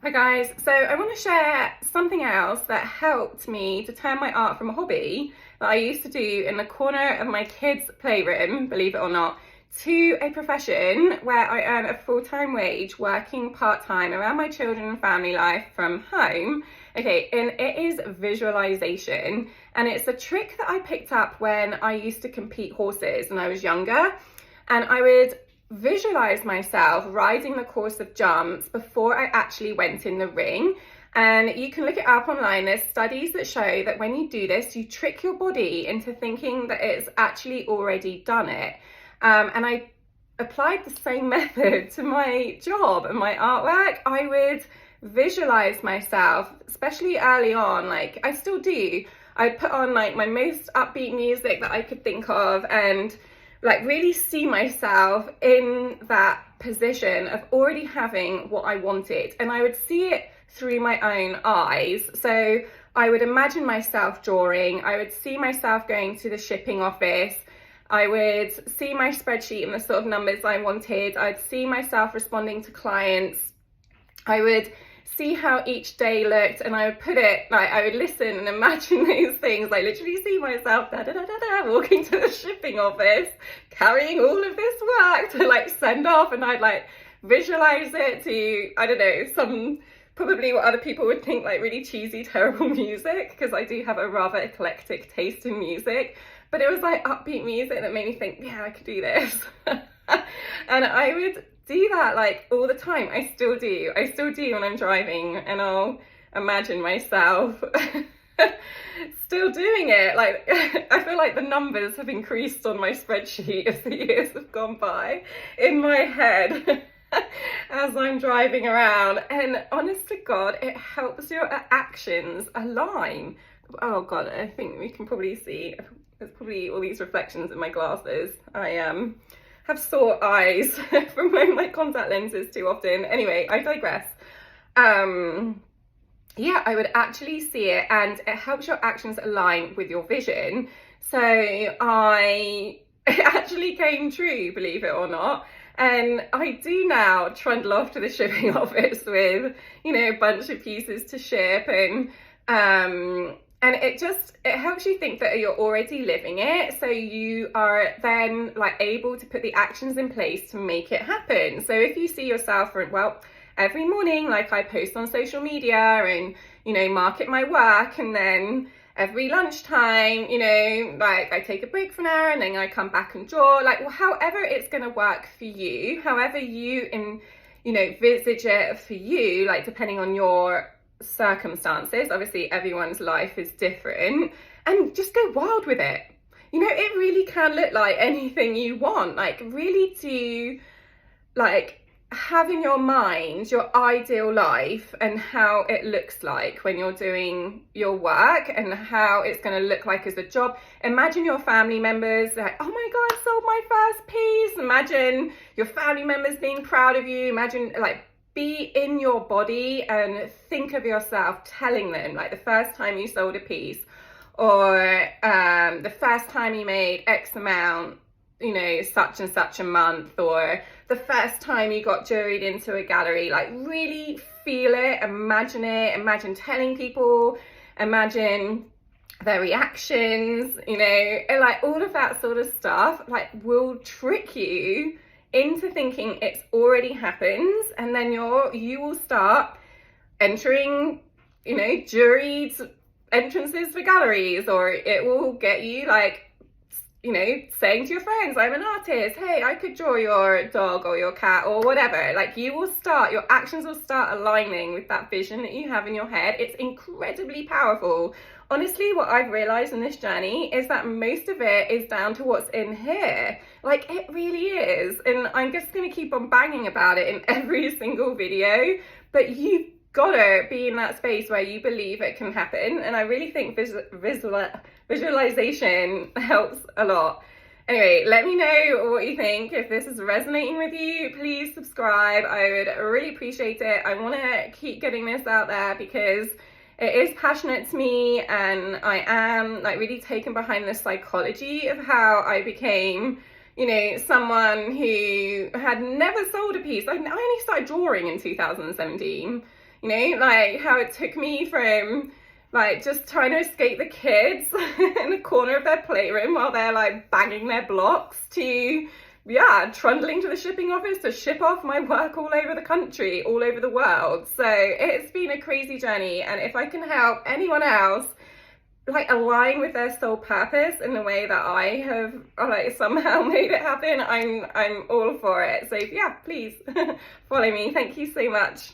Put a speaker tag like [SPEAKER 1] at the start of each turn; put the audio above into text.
[SPEAKER 1] Hi guys, so I want to share something else that helped me to turn my art from a hobby that I used to do in the corner of my kids' playroom, believe it or not, to a profession where I earn a full-time wage working part-time around my children and family life from home. Okay, and it is visualization, and it's a trick that I picked up when I used to compete horses when I was younger, and I would visualize myself riding the course of jumps before I actually went in the ring. And you can look it up online. There's studies that show that when you do this, you trick your body into thinking that it's actually already done it. And I applied the same method to my job and my artwork. I would visualize myself, especially early on, like I still do. I'd put on like my most upbeat music that I could think of and like really see myself in that position of already having what I wanted, and I would see it through my own eyes. So I would imagine myself drawing, I would see myself going to the shipping office, I would see my spreadsheet and the sort of numbers I wanted, I'd see myself responding to clients, I would see how each day looked, and I would put it, like I would listen and imagine those things, like literally see myself walking to the shipping office, carrying all of this work to like send off, and I'd like visualize it to, I don't know, some probably what other people would think like really cheesy, terrible music, because I do have a rather eclectic taste in music, but it was like upbeat music that made me think, yeah, I could do this. And I would do that like all the time. I still do when I'm driving, and I'll imagine myself still doing it. Like I feel like the numbers have increased on my spreadsheet as the years have gone by in my head as I'm driving around, and honest to God, it helps your actions align. Oh God, I think we can probably see, there's probably all these reflections in my glasses. I have sore eyes from wearing my contact lenses too often. Anyway, I digress. Yeah, I would actually see it, and it helps your actions align with your vision. So it actually came true, believe it or not. And I do now trundle off to the shipping office with, you know, a bunch of pieces to ship, and it helps you think that you're already living it, so you are then like able to put the actions in place to make it happen. So if you see yourself, every morning, like I post on social media and, you know, market my work, and then every lunchtime, you know, like I take a break for an hour and then I come back and draw, like, well, however it's going to work for you, however you visage it for you, like depending on your circumstances. Obviously everyone's life is different, and just go wild with it. You know, it really can look like anything you want. Like really to like have in your mind your ideal life and how it looks like when you're doing your work, and how it's going to look like as a job. Imagine your family members like, oh my God, I sold my first piece. Imagine your family members being proud of you. Imagine like be in your body and think of yourself telling them like the first time you sold a piece, or the first time you made X amount, you know, such and such a month, or the first time you got juried into a gallery. Like really feel it, imagine telling people, imagine their reactions, you know, and like all of that sort of stuff like will trick you into thinking it's already happened, and then you will start entering, you know, juried entrances for galleries, or it will get you like, you know, saying to your friends, I'm an artist, hey, I could draw your dog or your cat or whatever. Like your actions will start aligning with that vision that you have in your head. It's incredibly powerful. Honestly, what I've realized in this journey is that most of it is down to what's in here. Like it really is. And I'm just going to keep on banging about it in every single video, but you've got to be in that space where you believe it can happen. And I really think visualization helps a lot. Anyway, let me know what you think. If this is resonating with you, please subscribe. I would really appreciate it. I want to keep getting this out there because it is passionate to me, and I am like really taken behind the psychology of how I became, you know, someone who had never sold a piece. I only started drawing in 2017. You know, like how it took me from like just trying to escape the kids in the corner of their playroom while they're like banging their blocks to, yeah, trundling to the shipping office to ship off my work all over the country, all over the world. So it's been a crazy journey, and if I can help anyone else like align with their soul purpose in the way that I have like somehow made it happen, I'm all for it. So yeah, please follow me. Thank you so much.